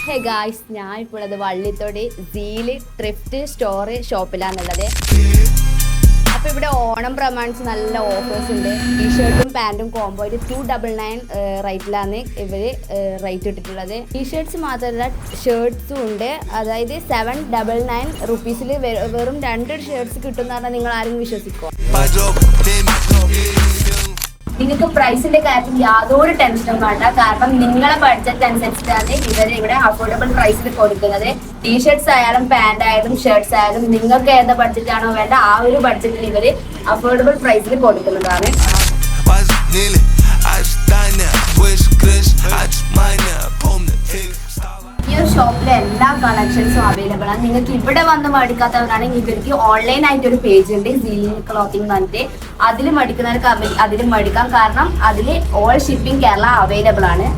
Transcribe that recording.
Hey guys, ഞാൻ ഇപ്പോൾ അത് വള്ളിത്തോട് സീല് ത്രിഫ്റ്റ് സ്റ്റോർ ഷോപ്പിലാണുള്ളത്. അപ്പോൾ ഇവിടെ ഓണം പ്രമാണിച്ച് നല്ല ഓഫേഴ്സ് ഉണ്ട്. ടീഷർട്ടും പാൻറ്റും കോംബോ ആയിട്ട് 299 റേറ്റിലാണ് ഇവർ റേറ്റ് ഇട്ടിട്ടുള്ളത്. ടീഷർട്ട്സ് മാത്രമല്ല ഷർട്ട്സും ഉണ്ട്. അതായത് 799 റുപ്പീസിൽ വെറും 2 ഷർട്ട്സ് കിട്ടുമെന്ന് പറഞ്ഞാൽ നിങ്ങൾ ആരും വിശ്വസിക്കുമോ? നിങ്ങൾക്ക് പ്രൈസിന്റെ കാര്യത്തിൽ യാതൊരു ടെൻഷനും വേണ്ട. കാരണം നിങ്ങളെ ബഡ്ജറ്റ് അനുസരിച്ചിട്ടാണ് ഇവിടെ അഫോർഡബിൾ പ്രൈസിൽ കൊടുക്കുന്നത്. ടീഷർട്ട്സ് ആയാലും പാന്റ് ആയാലും ഷർട്ട്സ് ആയാലും നിങ്ങൾക്ക് ഏത് ബഡ്ജറ്റ് ആണോ വേണ്ട ആ ഒരു ബഡ്ജറ്റിൽ ഇവര് അഫോർഡബിൾ പ്രൈസിൽ കൊടുക്കുന്നതാണ്. ഈ ഒരു ഷോപ്പിലെ എല്ലാ കളക്ഷൻസും അവൈലബിൾ ആണ്. നിങ്ങൾക്ക് ഇവിടെ വന്ന് മേടിക്കാത്തവരാണെങ്കിൽ ഇവർക്ക് ഓൺലൈൻ ആയിട്ട് ഒരു പേജ് ഉണ്ട്, സീലിംഗ് ക്ലോത്തിങ് പറഞ്ഞിട്ട്. അതിൽ മേടിക്കുന്നവർക്ക് അതിൽ മേടിക്കാം. കാരണം അതിൽ ഓൾ ഷിപ്പിംഗ് കേരള അവൈലബിൾ ആണ്.